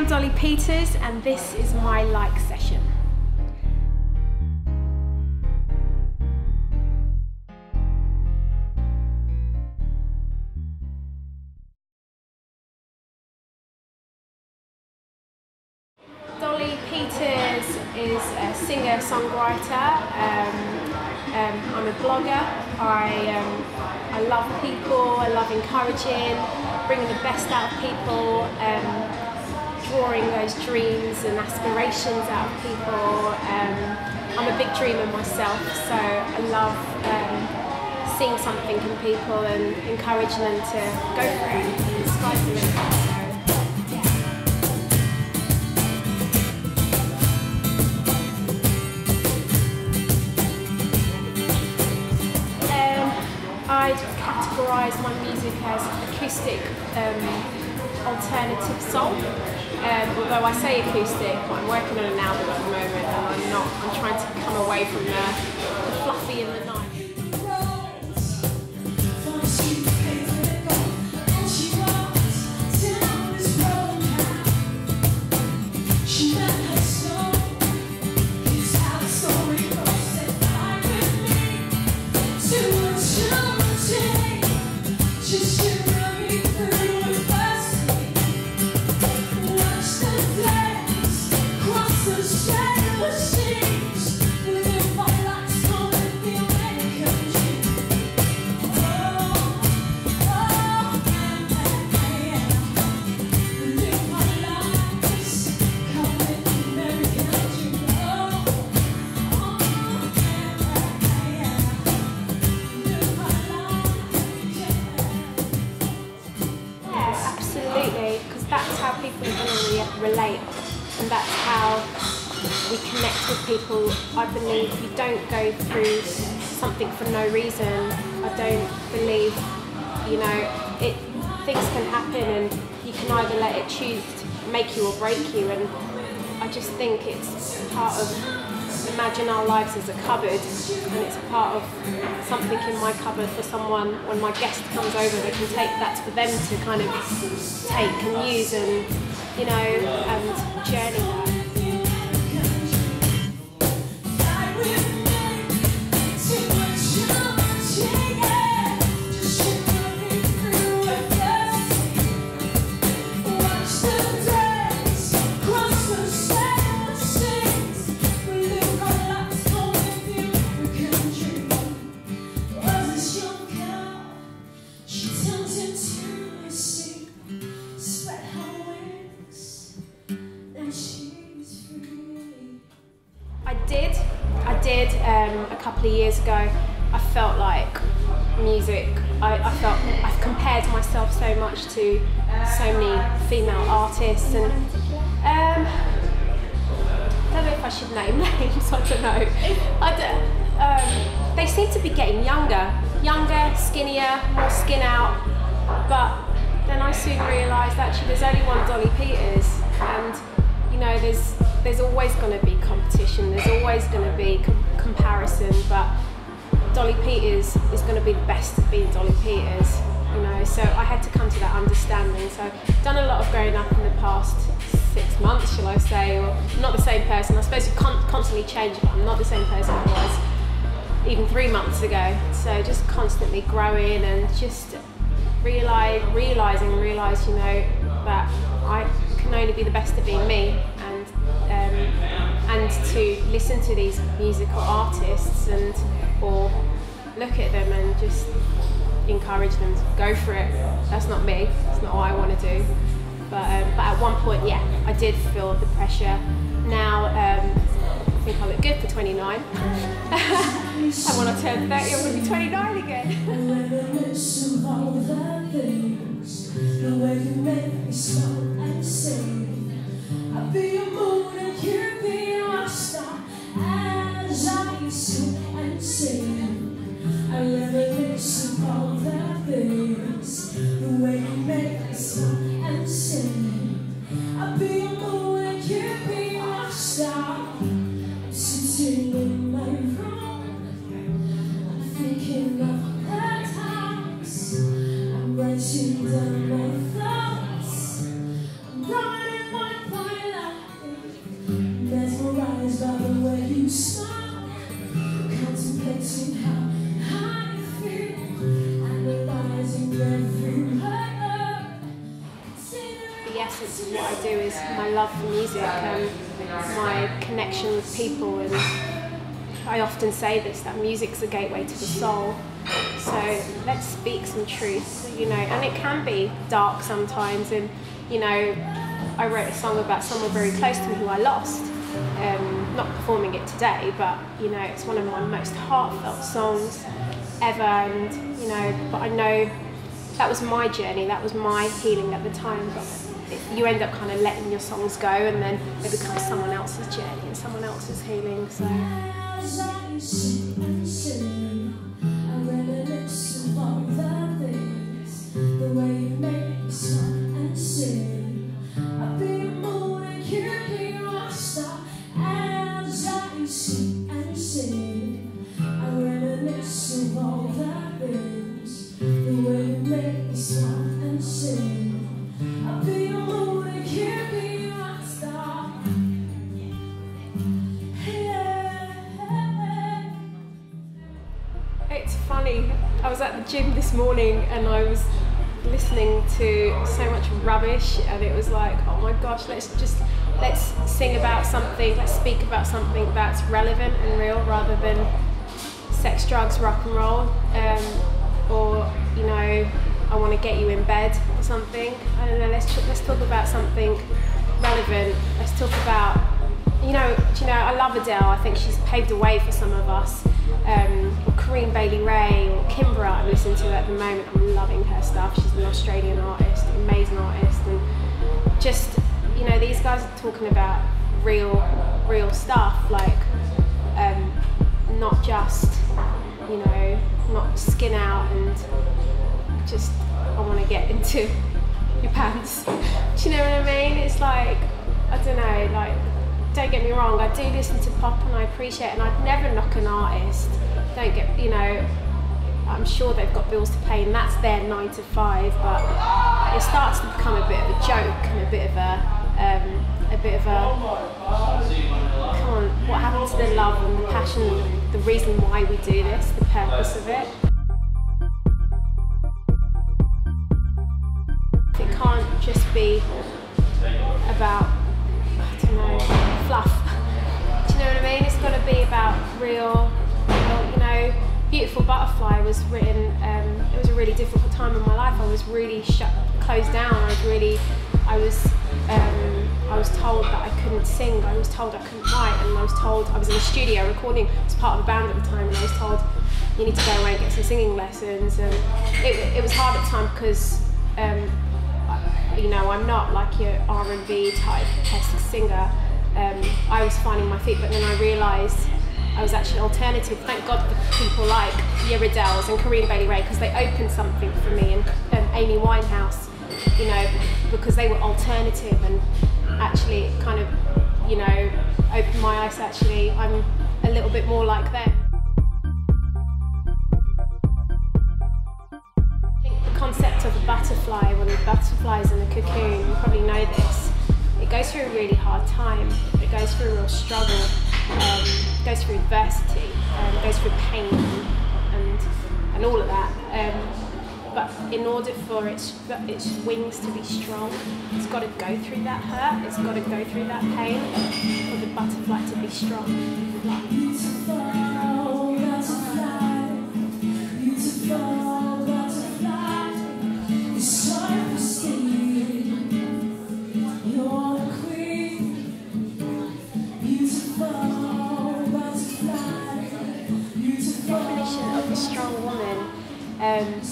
I'm Dolly Peters and this is my LiKE session. Dolly Peters is a singer-songwriter. I'm a blogger. I love people, I love encouraging, bringing the best out of people, drawing those dreams and aspirations out of people. I'm a big dreamer myself, so I love seeing something in people and encouraging them to go for it and sky's the limit. I'd categorise my music as acoustic alternative soul. Although I say acoustic, I'm working on an album at the moment and I'm trying to come away from the fluffy and the nice. Because that's how people are going to relate, and that's how we connect with people. I believe you don't go through something for no reason. I don't believe, things can happen and you can either let it choose to make you or break you, and I just think it's part of, imagine our lives as a cupboard, and it's part of something in my cupboard for someone. When my guest comes over, they can take that for them to kind of take and use and, and journey that. I did a couple of years ago. I felt like music, I've compared myself so much to so many female artists, and I don't know if I should name names, I don't know. They seem to be getting younger, skinnier, more skin out, but then I soon realised actually there's only one Dolly Peters, and there's always going to be competition, there's always going to be comparison, but Dolly Peters is going to be the best at being Dolly Peters, so I had to come to that understanding. So I've done a lot of growing up in the past 6 months, shall I say, or I'm not the same person. I suppose you constantly change, but I'm not the same person I was even 3 months ago. So just constantly growing and just realise, that I can only be the best at being me, and to listen to these musical artists or look at them and just encourage them to go for it. That's not me, that's not what I want to do. But at one point, yeah, I did feel the pressure. Now, I think I look good for 29. And when I turn 30, I'm going to be 29 again. The way you make me stop and sing, I'll be a moon and you be a rock star, as I sing and sing. I reminisce of all the things, the way you make me stop and sing. I'll be a moon and you be a rock star. I'm sitting in my room, I'm thinking of the times, I'm writing down my thoughts, I'm writing my thoughts. what I do is my love for music and my connection with people. And I often say this, that music's a gateway to the soul. So let's speak some truth, you know, and it can be dark sometimes. And, you know, I wrote a song about someone very close to me who I lost. Not performing it today, but, you know, it's one of my most heartfelt songs ever. And, you know, but I know that was my journey, that was my healing at the time. But you end up kind of letting your songs go, and then it becomes someone else's journey and someone else's healing. So. It's funny, I was at the gym this morning and I was listening to so much rubbish, and it was like, oh my gosh, let's sing about something, let's speak about something that's relevant and real, rather than sex, drugs, rock and roll, or, you know, I want to get you in bed or something. I don't know, let's talk about something relevant. Let's talk about, you know, I love Adele. I think she's paved the way for some of us. Or Corinne Bailey-Rae or Kimbra, I'm listening to at the moment. I'm loving her stuff. She's an Australian artist, an amazing artist, and just, you know, these guys are talking about real stuff, like not just, you know, not skin out and just, I want to get into your pants. Do you know what I mean? It's like, I don't know, like, don't get me wrong, I do listen to pop and I appreciate it, and I'd never knock an artist. Don't get, you know, I'm sure they've got bills to pay and that's their 9 to 5, but it starts to become a bit of a joke and a bit of a, come on, what happened to the love and the passion, the reason why we do this, the purpose of it. It can't just be about, I don't know, fluff. Do you know what I mean? It's got to be about real, you know. Beautiful Butterfly was written, it was a really difficult time in my life. I was really closed down. I was told that I couldn't sing, I was told I couldn't write, and I was told, I was in the studio recording, I was part of a band at the time, and I was told, you need to go away and get some singing lessons. And it was hard at the time because, you know, I'm not like your R&B type-esque singer. I was finding my feet, but then I realised I was actually alternative. Thank God for people like your Adeles and Corinne Bailey-Rae, because they opened something for me, and Amy Winehouse, you know, because they were alternative, and actually it kind of, you know, opened my eyes. Actually, I'm a little bit more like them. I think the concept of a butterfly, when the butterfly's in a cocoon, you probably know this, it goes through a really hard time, it goes through a real struggle. Goes through adversity, goes through pain and all of that. But in order for its wings to be strong, it's got to go through that hurt, it's got to go through that pain for the butterfly to be strong.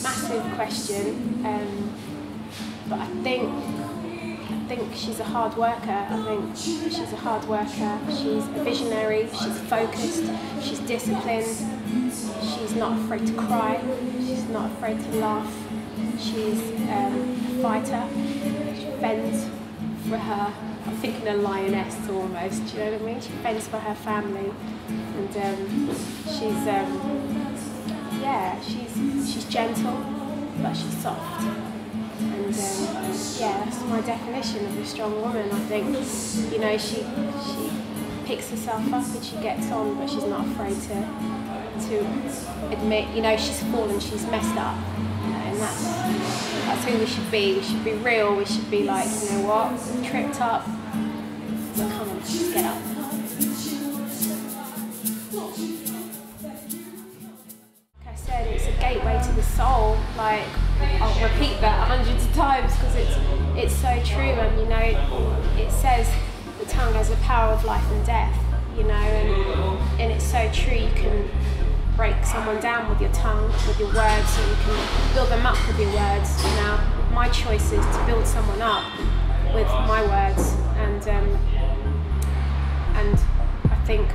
Massive question, but I think she's a hard worker. I think she's a hard worker. She's a visionary. She's focused. She's disciplined. She's not afraid to cry. She's not afraid to laugh. She's a fighter. She fends for her. I'm thinking a lioness almost. Do you know what I mean? She fends for her family, and she's gentle, but she's soft. And yeah, that's my definition of a strong woman. I think, you know, she picks herself up and she gets on, but she's not afraid to admit, you know, she's fallen, she's messed up, you know, and That's who we should be. We should be real. We should be like, you know what? We've tripped up. So come on, let's get up. Like I said, it's a gateway to the soul. Like, I'll repeat that hundreds of times because it's so true. And you know, it says the tongue has the power of life and death. You know, and it's so true. You can break someone down with your tongue, with your words, and you can build them up with your words. Now, my choice is to build someone up with my words, and I think,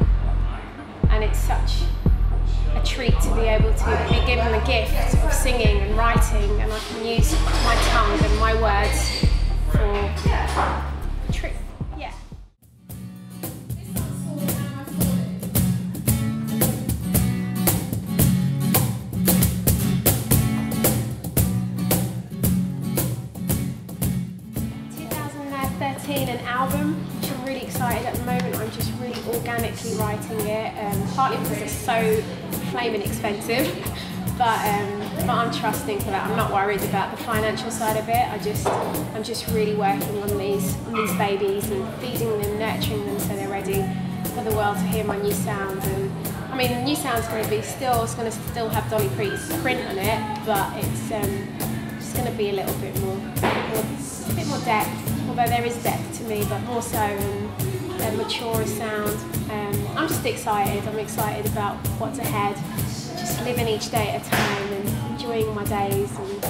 and it's such a treat to be able to be given the gift of singing and writing, and I can use my tongue and my words for truth. Yeah. 2013, an album, which I'm really excited at the moment. I'm just really organically writing it, partly because it's so flaming expensive, but I'm trusting for that. I'm not worried about the financial side of it. I'm just really working on these babies and feeding them, nurturing them so they're ready for the world to hear my new sound. And I mean, the new sound's going to be it's going to still have Dolly Peters' print on it, but it's just going to be a little bit more depth. Although there is depth to me, but more so a maturer sound. I'm just excited. I'm excited about what's ahead. Just living each day at a time and enjoying my days and